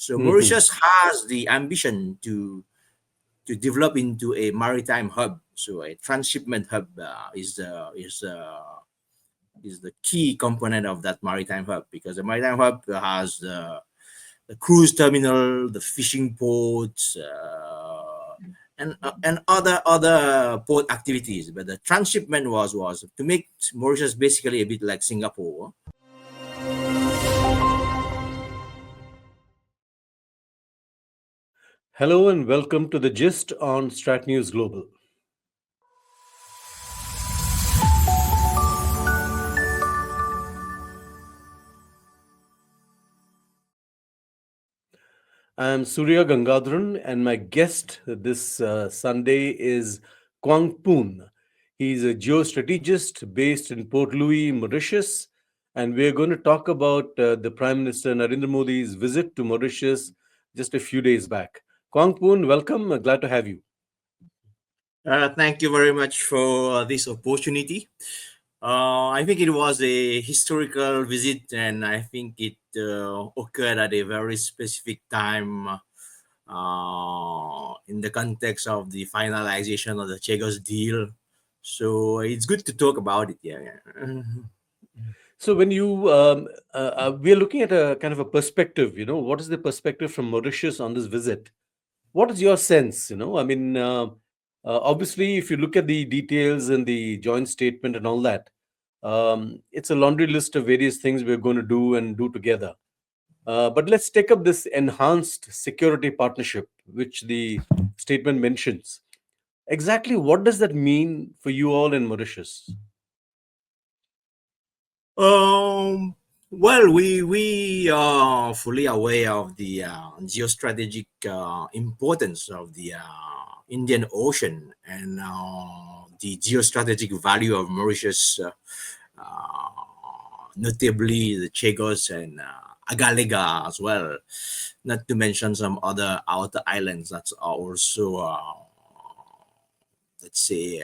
So Hmm. Mauritius has the ambition to develop into a maritime hub. So a transshipment hub is the key component of that maritime hub, because the maritime hub has the cruise terminal, the fishing ports, and other port activities. But the transshipment was to make Mauritius basically a bit like Singapore. Hello and welcome to the gist on Strat News Global. I'm Surya Gangadharan, and my guest this Sunday is Kwang Poon. He's a geostrategist based in Port Louis, Mauritius, and we're going to talk about the Prime Minister Narendra Modi's visit to Mauritius just a few days back. Kwang Poon, welcome. Glad to have you. Thank you very much for this opportunity. I think it was a historical visit, and I think it occurred at a very specific time in the context of the finalization of the Chagos deal. So it's good to talk about it. Yeah, yeah. So when we're looking at a kind of a perspective, what is the perspective from Mauritius on this visit? What is your sense? Obviously, if you look at the details and the joint statement and all that, it's a laundry list of various things we're going to do and do together. But let's take up this enhanced security partnership, which the statement mentions. Exactly what does that mean for you all in Mauritius? Um, well, we are fully aware of the geostrategic importance of the Indian Ocean, and the geostrategic value of Mauritius, notably the Chagos and Agalega as well. Not to mention some other outer islands that are also, let's say,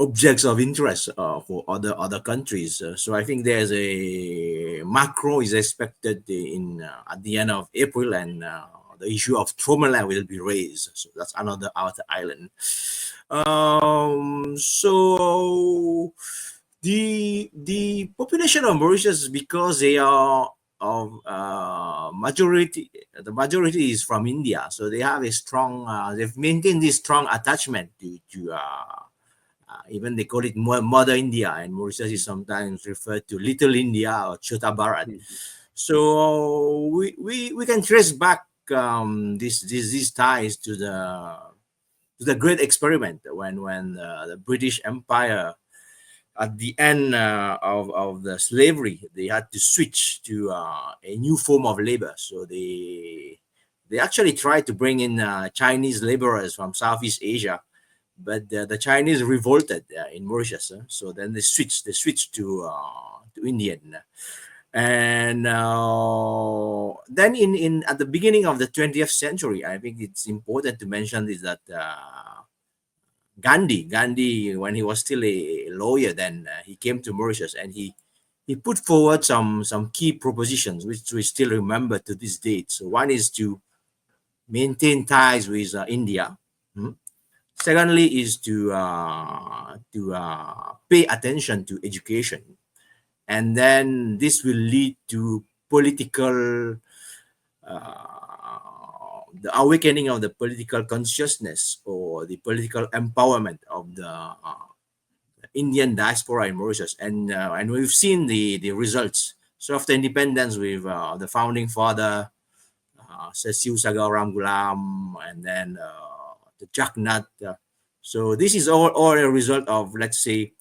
objects of interest for other countries. So I think there's a macro is expected in at the end of April, and the issue of Tromeland will be raised. So that's another outer island. So the population of Mauritius, because they are of majority, the majority is from India, so they have a strong, they've maintained this strong attachment to even they call it Mother India, and Mauritius is sometimes referred to Little India or Chota Bharat. So we can trace back these ties to the Great Experiment, when the British Empire, at the end of the slavery, they had to switch to a new form of labor. So they actually tried to bring in Chinese laborers from Southeast Asia, but the Chinese revolted in Mauritius. So then they switched to Indian, and then in at the beginning of the 20th century, I think it's important to mention is that Gandhi, when he was still a lawyer, then he came to Mauritius, and he put forward some key propositions which we still remember to this date. So one is to maintain ties with India. Hmm. Secondly is to pay attention to education, and then this will lead to political, the awakening of the political consciousness or the political empowerment of the Indian diaspora in Mauritius, and we've seen the results. So after independence, with the founding father, Sir Siu Sagar Ramgulam, and then the Jacknut. So this is all a result of, let's say,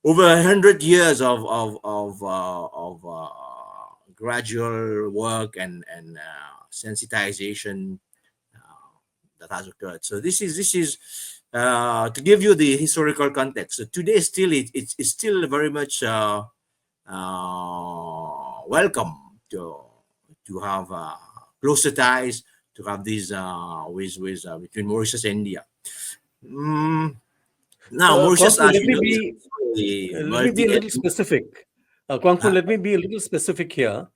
over 100 years of gradual work and sensitization that has occurred. So this is to give you the historical context. So today, still it's still very much welcome to have closer ties, to have these with between Mauritius and India. Mm, Now, Mauritius, Kwangpun, as you know, is a let me be a little multi-ethnic. specific. Kwangpun, Uh, let me be a little specific here.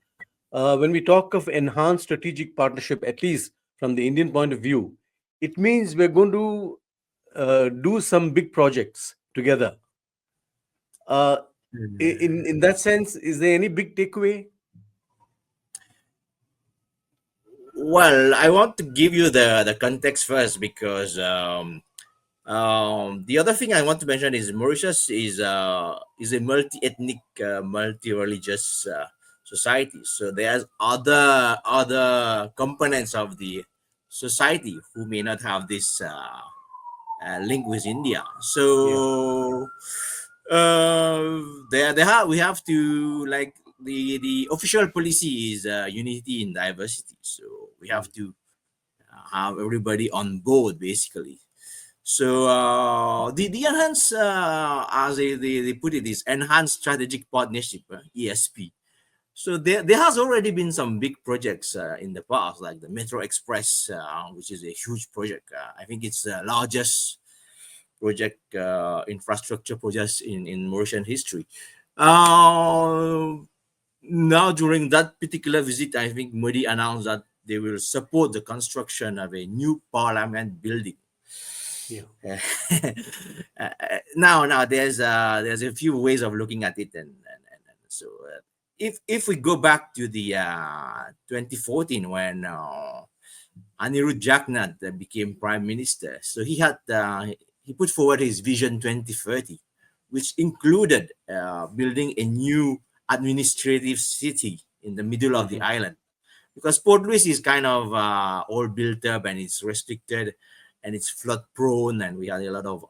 when we talk of enhanced strategic partnership, at least from the Indian point of view, it means we're going to do some big projects together. Uh, in that sense, is there any big takeaway? Well, I want to give you the context first because the other thing I want to mention is Mauritius is a multi-ethnic, multi-religious society. So there's other components of the society who may not have this link with India. Yeah. So they have we have to like the official policy is unity in diversity. So we Mm. have to have everybody on board basically. So the enhanced, as they put it, is enhanced strategic partnership, ESP. So there has already been some big projects in the past, like the Metro Express, which is a huge project. I think it's the largest project infrastructure projects in Mauritian history. Uh, Now during that particular visit, I think Modi announced that they will support the construction of a new parliament building. Yeah. Now there's a few ways of looking at it, and so if we go back to the 2014 when Anirudh Jagannath became prime minister, so he put forward his vision 2030, which included building a new administrative city in the middle of the Mhm. island, because Port Louis is kind of all built up and it's restricted and it's flood prone, and we had a lot of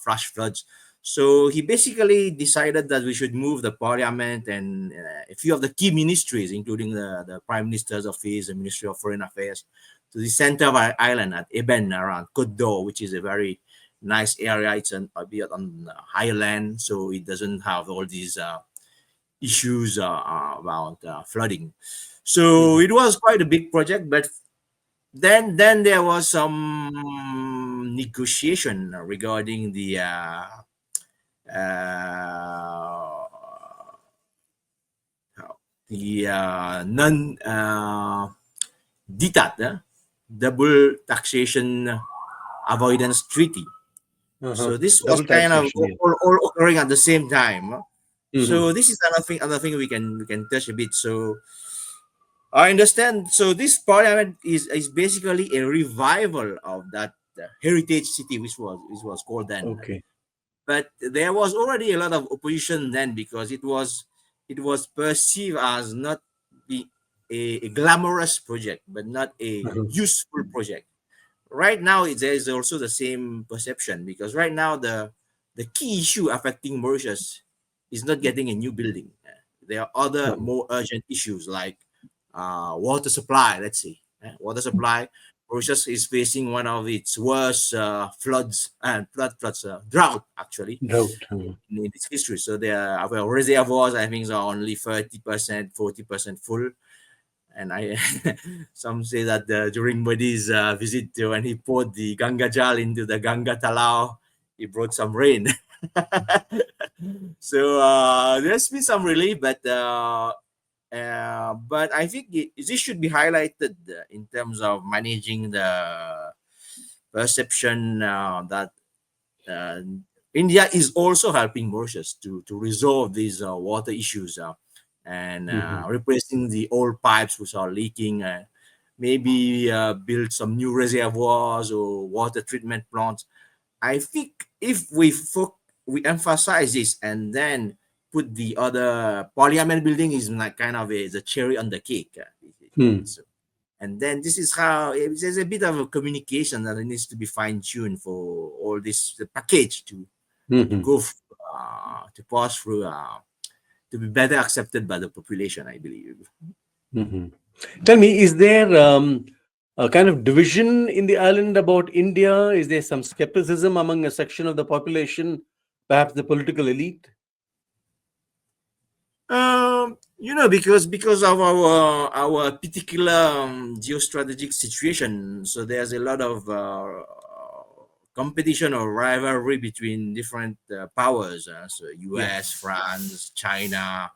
flash floods. So he basically decided that we should move the parliament and a few of the key ministries, including the prime minister's office, the Ministry of Foreign Affairs, to the center of our island at Eben around Côte d'Or, which is a very nice area. It's a bit on higher land, so it doesn't have all these issues about flooding. So Mhm. it was quite a big project, but then there was some negotiation regarding uh, the non DTAT, double taxation avoidance treaty. Uh-huh. So this was Double kind of taxation. Yeah. all occurring at the same time. Mhm. So this is another thing we can touch a bit. So I understand. So this parliament is basically a revival of that heritage city, which was called then. Okay. But there was already a lot of opposition then because it was perceived as not be a glamorous project, but not a Uh-huh. useful project. Right now, there is also the same perception because right now the key issue affecting Mauritius is not getting a new building. There are other Uh-huh. more urgent issues like water supply. Let's say water supply. Mauritius is facing one of its worst floods and floods drought actually Doubt. Uh-huh. in its history. So our reservoirs I think are only 30%, 40% full, and I some say that during Modi's visit when he poured the Ganga Jal into the Ganga Talao, he brought some rain. So there's been some relief, but I think this should be highlighted in terms of managing the perception that uh, India is also helping Mauritius to resolve these water issues and Mhm. replacing the old pipes which are leaking. Maybe build some new reservoirs or water treatment plants. I think if we emphasize this and then put the other parliament building is like kind of the cherry on the cake. Hmm. So, and then this is how there's a bit of a communication that needs to be fine tuned for all this the package to Mhm. go to pass through to be better accepted by the population. I believe. Mhm. Tell me, is there a kind of division in the island about India? Is there some skepticism among a section of the population, perhaps the political elite? Because of our particular geostrategic situation, so there's a lot of competition or rivalry between different powers. So Yeah. U.S., France, China.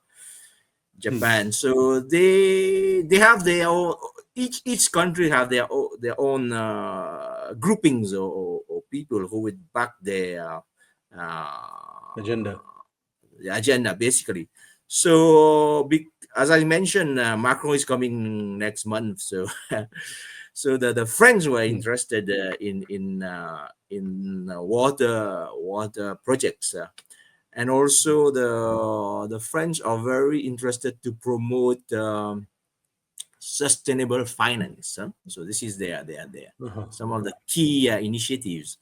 Hmm. Japan. So they have their own, each country have their own groupings or people who would back their Agenda. agenda basically. So as I mentioned, Macron is coming next month. So so the French were Hmm. interested in water projects. And also the French are very interested to promote sustainable finance. So this is their Uh-huh. some of the key initiatives.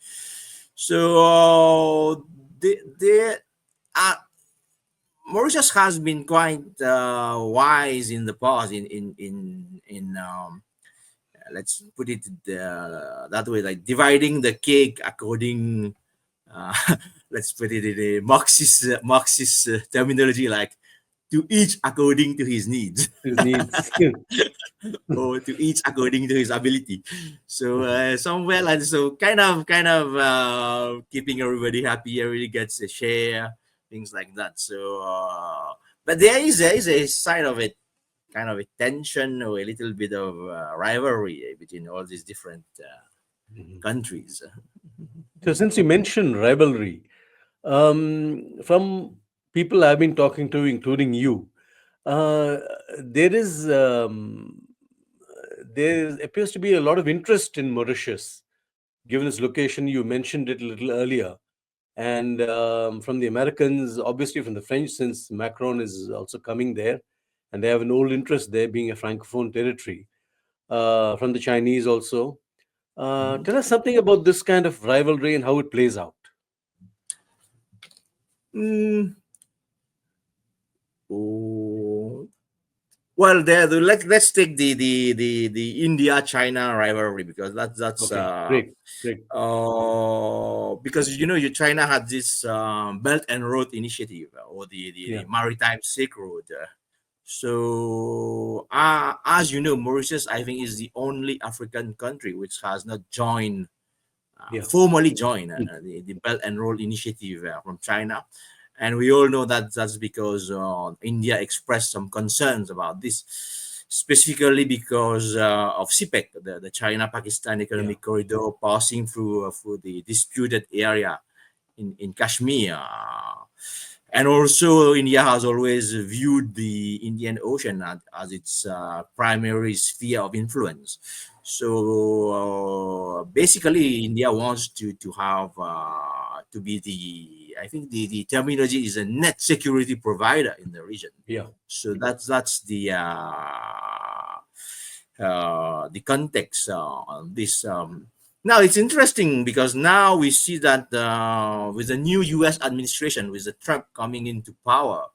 So they Mauritius has been quite wise in the past in let's put it that way, like dividing the cake according uh, let's put it in a Marxist terminology, like to each according to his needs His needs. or to each according to his ability. So Uh-huh. somewhere like so, kind of keeping everybody happy. Everybody gets a share, things like that. So, but there is a side of it, kind of a tension or a little bit of rivalry between all these different Mhm. countries. So, since you mentioned rivalry, from people I've been talking to, including you, uh, there is there appears to be a lot of interest in Mauritius, given its location. You mentioned it a little earlier, and from the Americans, obviously from the French, since Macron is also coming there, and they have an old interest there, being a francophone territory. From the Chinese also. Mhm. Tell us something about this kind of rivalry and how it plays out. Mm, oh, well, let's take the India China rivalry, because that's Okay, great, great. because China had this Belt and Road Initiative, or the Yeah, Maritime Silk Road. So as you know, Mauritius, I think, is the only African country which has not joined yeah, formally joined mm, the Belt and Road Initiative from China. And we all know that that's because India expressed some concerns about this, specifically because of CPEC, the China-Pakistan yeah, Economic Corridor, passing through the disputed area in Kashmir. And also, India has always viewed the Indian Ocean as its primary sphere of influence. So basically, India wants to have to be I think the terminology is a net security provider in the region. yeah, So that's the context on this. Now it's interesting because now we see that with the new U.S. administration, with the Trump coming into power,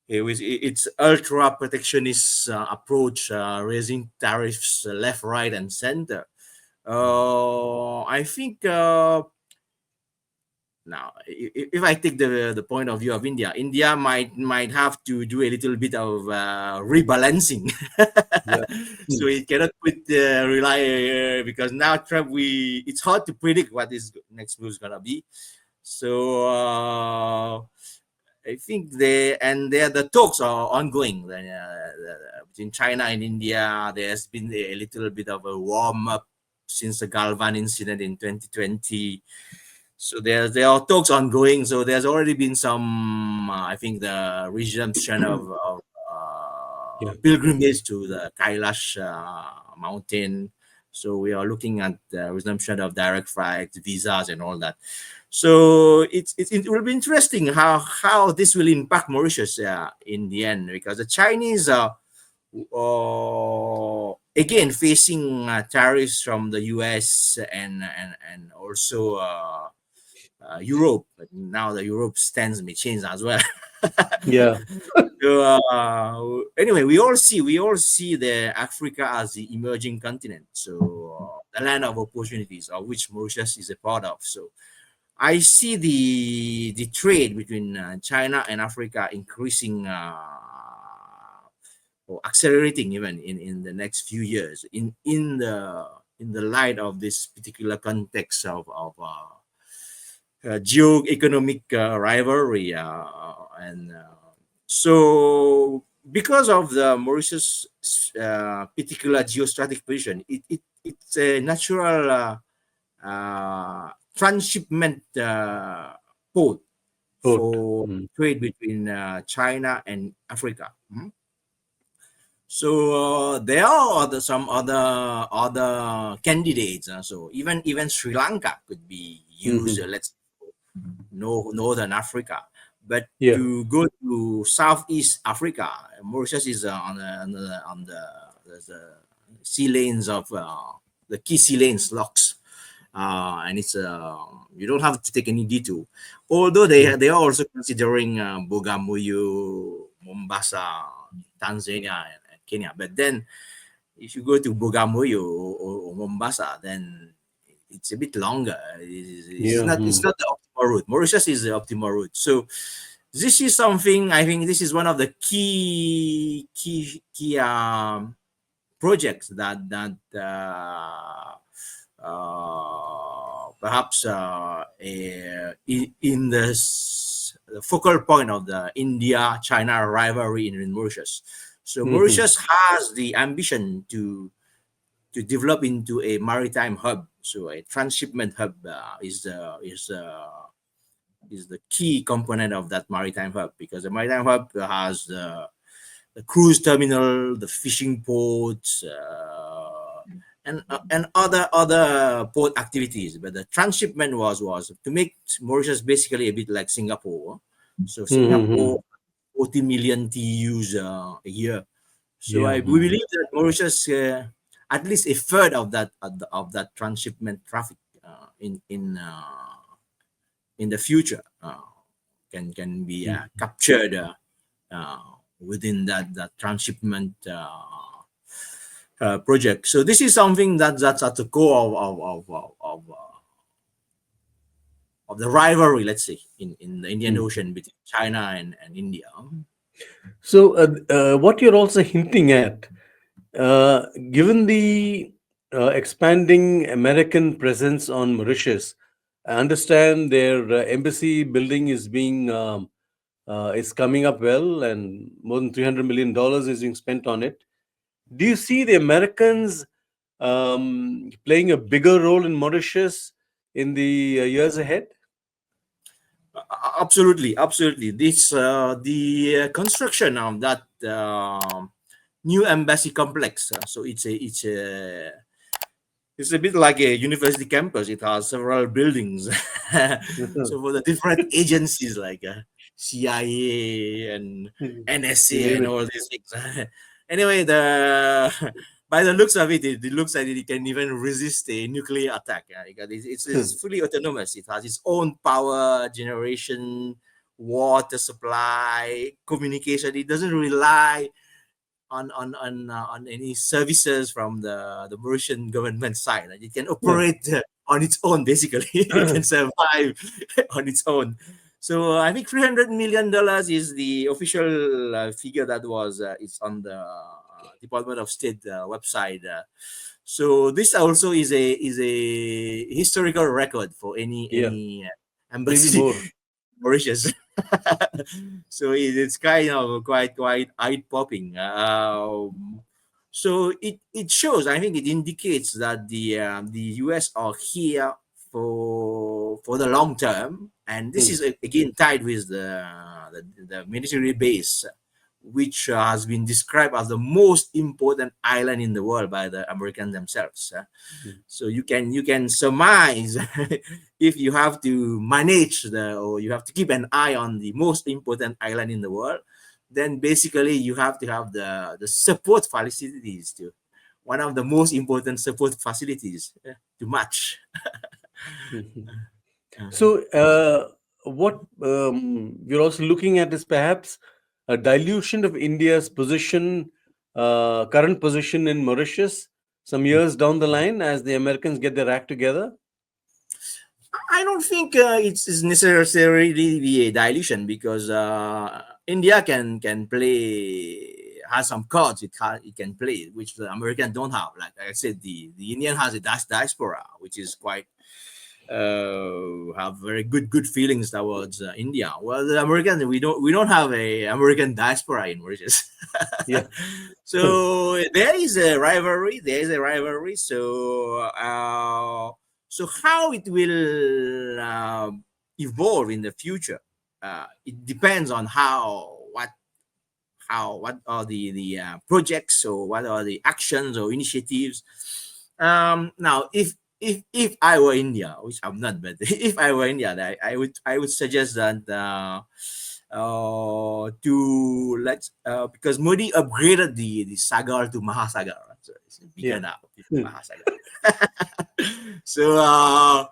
with its ultra protectionist approach, raising tariffs left, right, and center. I think now, if I take the point of view of India, India might have to do a little bit of rebalancing, yeah, so mm, it cannot put rely because now Trump, we it's hard to predict what his next move is gonna be. So I think the talks are ongoing between China and India. There's been a little bit of a warm up since the Galvan incident in 2020. So there are talks ongoing. So there's already been some, I think, the resumption of yeah, pilgrimage to the Kailash mountain. So we are looking at the resumption of direct flights, visas, and all that. So it will be interesting how this will impact Mauritius in the end, because the Chinese are again facing tariffs from the US and also Europe. But now the Europe stance may change as well. yeah, So anyway, we all see the Africa as the emerging continent. So the land of opportunities, of which Mauritius is a part of. So I see the trade between China and Africa increasing or accelerating even in the next few years in the light of this particular context of geo-economic rivalry and So because of the Mauritius particular geostrategic position, it's a natural transshipment port Port. for Mm. trade between China and Africa. Mhm. So there are some other candidates. So even Sri Lanka could be used. Mhm. Let's no northern Africa, but Yeah. to go to Southeast Africa, Mauritius is the sea lanes of the key sea lanes locks, and it's you don't have to take any detour. Although Mm. they are also considering Bagamoyo, Mombasa, Tanzania, and Kenya, but then if you go to Bagamoyo or Mombasa, then it's a bit longer. Yeah. It's Mm. not the optimal route. Mauritius is the optimal route. So this is something I think this is one of the key projects that perhaps in the focal point of the India-China rivalry in Mauritius. So Mhm. Mauritius has the ambition to develop into a maritime hub. So a transshipment hub is the key component of that maritime hub, because the maritime hub has the cruise terminal, the fishing ports, and other port activities. But the transshipment was to make Mauritius basically a bit like Singapore. So Mhm. Singapore 40 million TEUs a year. So Yeah. we Mm. believe that Mauritius, at least a third of that transshipment traffic in the future can be Mm. captured uh, within that transshipment project. So this is something that's at the core of the rivalry, let's say, in the Indian Mm. Ocean between China and India. So, what you're also hinting at, given the expanding American presence on Mauritius, I understand their embassy building is being is coming up well, and more than $300 million is being spent on it. Do you see the Americans playing a bigger role in Mauritius in the years ahead? Absolutely, absolutely. This the construction of that new embassy complex. So it's a bit like a university campus. It has several buildings. So for the different agencies like CIA and You NSA name and it. all these things. Anyway, the by the looks of it, it looks like it can even resist a nuclear attack. Because it's fully autonomous. It has its own power generation, water supply, communication. It doesn't rely on any services from the Mauritian government side. Like, it can Yeah. operate on its own. Basically, it can survive on its own. So I think $300 million is the official figure that was it's on the Department of State website. So this also is a historical record for Yeah, any maybe embassy more. Mauritius. So it's kind of quite eye popping. So it shows. I think it indicates that the US are here for the long term, and this Mm. is again tied with the military base, which has been described as the most important island in the world by the Americans themselves. Mm. So you can surmise if you have to manage or you have to keep an eye on the most important island in the world, then basically you have to have the support facilities to one of the most important support facilities to match. Mhm. Uh, So, what we're also looking at is perhaps a dilution of India's position, current position in Mauritius, some years down the line as the Americans get their act together. I don't think it's necessarily be a dilution, because India can play has some cards it can play which the American don't have. Like I said, the Indian has a diaspora which is quite have very good feelings towards India. Well, the Americans, we don't have a American diaspora in Mauritius. Yeah. So there is a rivalry. There is a rivalry. So how it will evolve in the future, it depends on what are the projects, or what are the actions or initiatives. Now, if I were India, which I'm not, but if I were India, I would suggest that to let's because Modi upgraded the Sagar to Mahasagar, right? So it's bigger Yeah. now, Mahasagar. So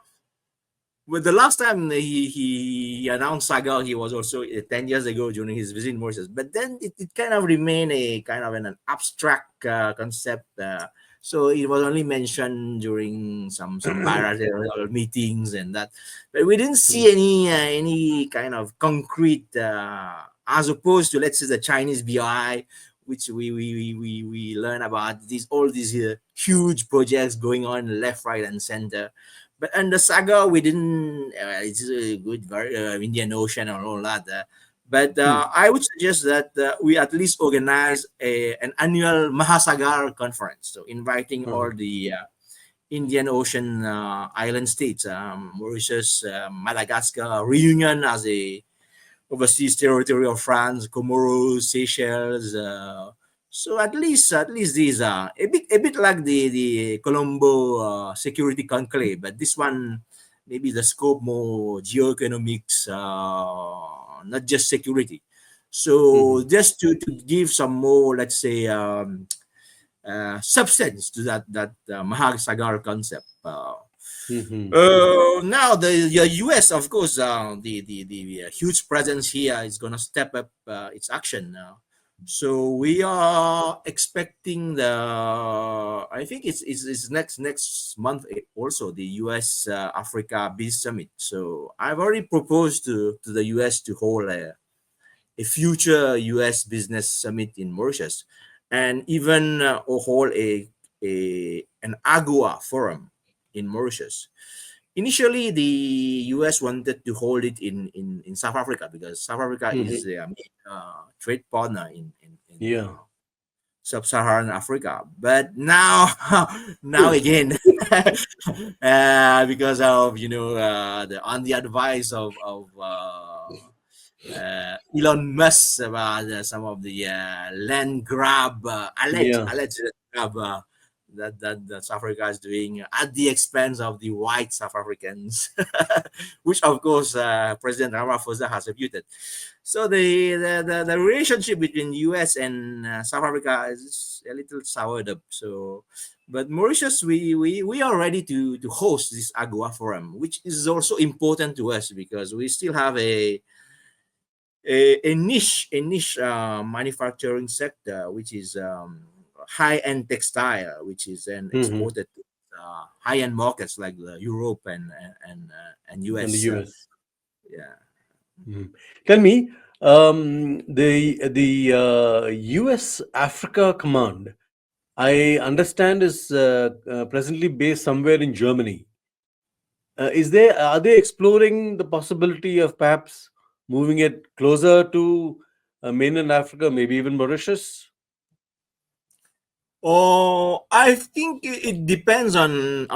but the last time he announced Saga, he was also 10 years ago during his visit in Mauritius. But then it kind of remained a kind of an abstract concept. So it was only mentioned during some bilateral meetings and that. But we didn't see any kind of concrete, as opposed to, let's say, the Chinese BRI, which we learn about all these huge projects going on left, right, and center. But under Saga, we didn't. It's a good Indian Ocean and all that. But I would suggest that we at least organize an annual Mahasagar conference. So inviting all the Indian Ocean island states, Mauritius, Madagascar, Reunion as a overseas territory of France, Comoros, Seychelles. So at least these are a bit like the Colombo Security Conclave, but this one maybe the scope more geoeconomics, not just security. So Mhm. just to give some more, let's say, substance to that Mahasagar concept. Mhm. Now the US, of course, the huge presence here is going to step up its action now. So we are expecting I think it's next month, also the US Africa Biz Summit. So I've already proposed to the US to hold a future US business summit in Mauritius, and even hold an AGOA forum in Mauritius. Initially, the US wanted to hold it in South Africa, because South Africa is Mhm. their main trade partner in Yeah. sub-Saharan Africa. But now, now again, because of on the advice of Elon Musk about some of the land grab, Yeah. alleged grab, that South Africa is doing at the expense of the white South Africans, which of course President Ramaphosa has refuted. So the relationship between US and South Africa is a little soured up. So, but Mauritius, we are ready to host this AGOA forum, which is also important to us because we still have a niche manufacturing sector, which is high-end textile, which is then Mhm. exported to high-end markets like Europe and And the US. US. Yeah. Mhm. Tell me, the US Africa Command, I understand, is presently based somewhere in Germany. Are they exploring the possibility of perhaps moving it closer to mainland Africa, maybe even Mauritius? Oh, I think it depends on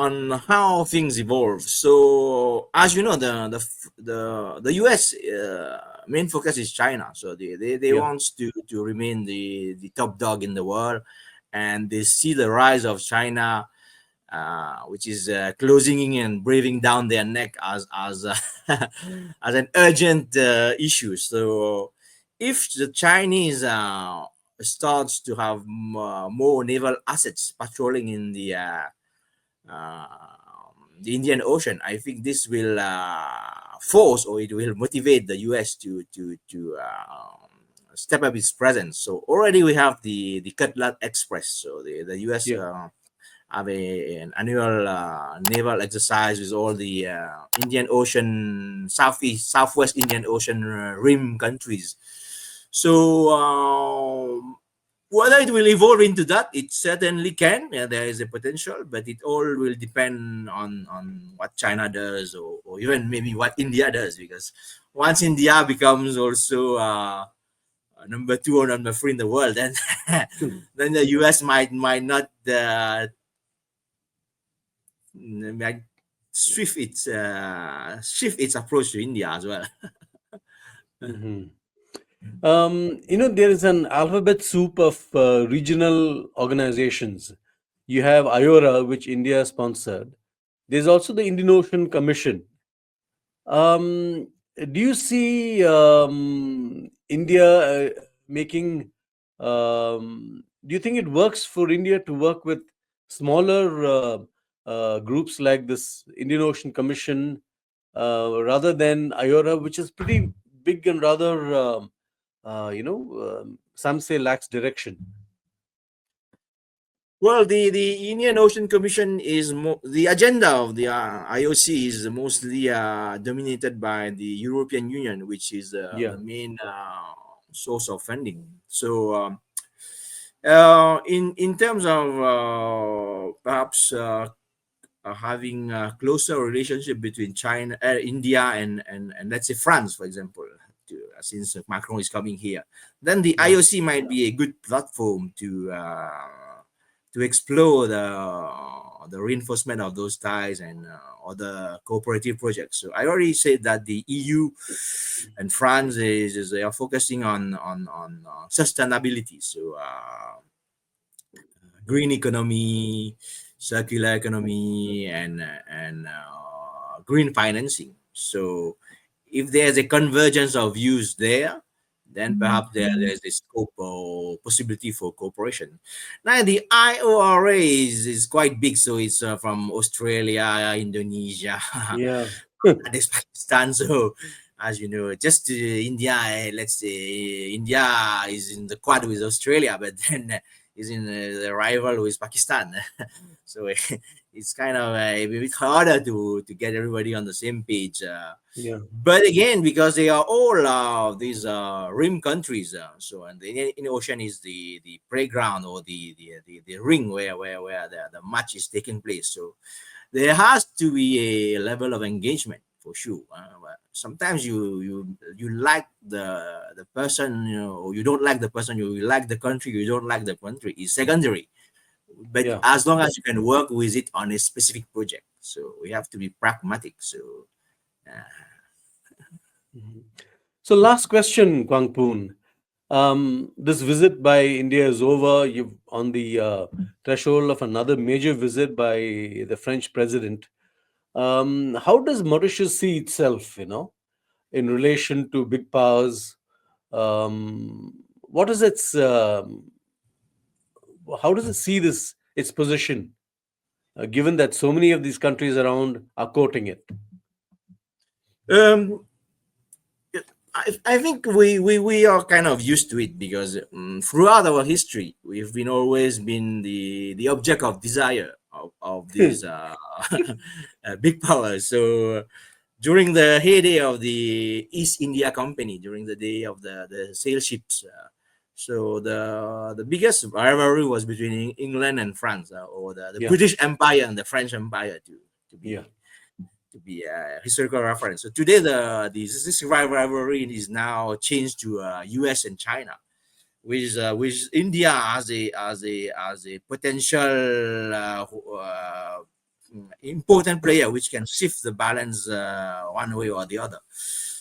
how things evolve. So, as you know, the U.S. Main focus is China. So they Yeah. want to remain the top dog in the world, and they see the rise of China, which is closing in and breathing down their neck as as an urgent issue. So, if the Chinese starts to have more naval assets patrolling in uh, the Indian Ocean, I think this will force, or it will motivate the US to step up its presence. So already we have the Cutlass Express. So the US Yeah. have an annual naval exercise with all the Indian Ocean, Southwest Indian Ocean rim countries. So Whether it will evolve into that, it certainly can. Yeah, there is a potential, but it all will depend on what China does, or even maybe what India does. Because once India becomes also number two or number three in the world, then then the US might not might shift its approach to India as well. Mhm. There is an alphabet soup of regional organizations. You have IORA, which India sponsored. There's also the Indian Ocean Commission. Do you see India making? Do you think it works for India to work with smaller groups like this Indian Ocean Commission rather than IORA, which is pretty big and rather, some say lacks direction? Well, the Indian Ocean Commission is the agenda of the IOC is mostly dominated by the European Union, which is Yeah, the main source of funding. So, in terms of perhaps having a closer relationship between China, India, and let's say France, for example, since Macron is coming here, then the yeah, IOC might be a good platform to explore the reinforcement of those ties and other cooperative projects. So I already said that the EU and France is they are focusing on sustainability. So green economy, circular economy, and green financing. So if there's a convergence of views there, then perhaps there's a scope or possibility for cooperation. Now the IORA is quite big, so it's from Australia, Indonesia, yeah, this Pakistan. So as you know, just India, let's say India is in the quad with Australia, but then is in the rival with Pakistan. So it's kind of a bit harder to get everybody on the same page. yeah, But again, because they are all these rim countries, so and the Indian Ocean is the playground or the ring where the match is taking place. So there has to be a level of engagement for sure. But sometimes you like the person, or you don't like the person. You like the country. You don't like the country. Is secondary. But yeah. as long as you can work with it on a specific project, so we have to be pragmatic. So Mhm. So, last question, Kwang Poon. This visit by India is over. You're on the threshold of another major visit by the French president. How does Mauritius see itself, in relation to big powers? What is its? How does it see this its position, given that so many of these countries around are quoting it? um, I think we are kind of used to it because throughout our history we've been always been the object of desire of these big powers. So during the heyday of the East India Company, during the day of the sail ships, so the biggest rivalry was between England and France, or the Yeah, British Empire and the French Empire, to yeah, be a historical reference. So today this rivalry is now changed to U.S. and China, with India as a potential important player which can shift the balance one way or the other.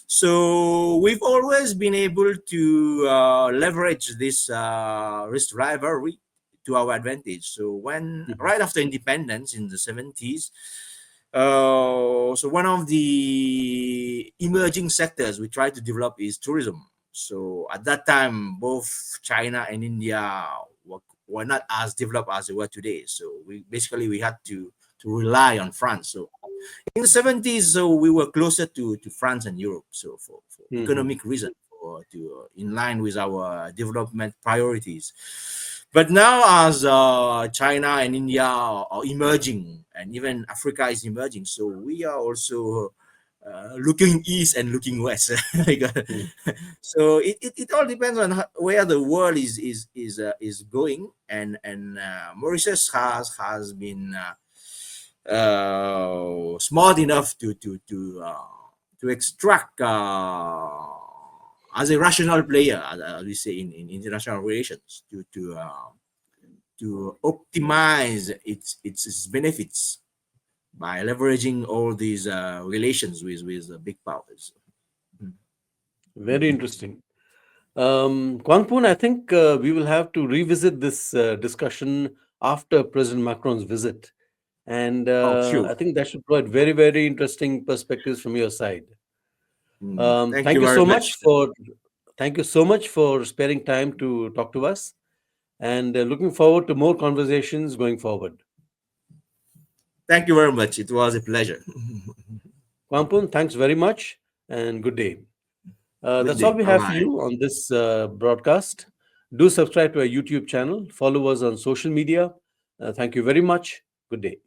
So we've always been able to leverage this rivalry to our advantage. So when mhm, right after independence in the 70s, so one of the emerging sectors we try to develop is tourism. So at that time, both China and India were not as developed as they were today. So we had to rely on France. So in the 70s, so we were closer to France and Europe. So for mhm. economic reasons, or to in line with our development priorities. But now, as China and India are emerging, and even Africa is emerging, so we are also looking east and looking west. Because- Mm. so it all depends on where the world is going, and Mauritius has been smart enough to extract as a rational player, as we say in international relations, to optimize its benefits by leveraging all these relations with big powers. Mm. Very interesting. Kwang Poon, I think we will have to revisit this discussion after President Macron's visit. And Oh, I sure. think that should provide very, very interesting perspectives from your side. Thank you Thank you very so much much. for thank you so much for sparing time to talk to us, and looking forward to more conversations going forward. Thank you very much. It was a pleasure. Kwang Poon, thanks very much, and good day. Good That's all day. we Bye have for bye. you on this broadcast. Do subscribe to our YouTube channel, follow us on social media. Thank you very much. Good day.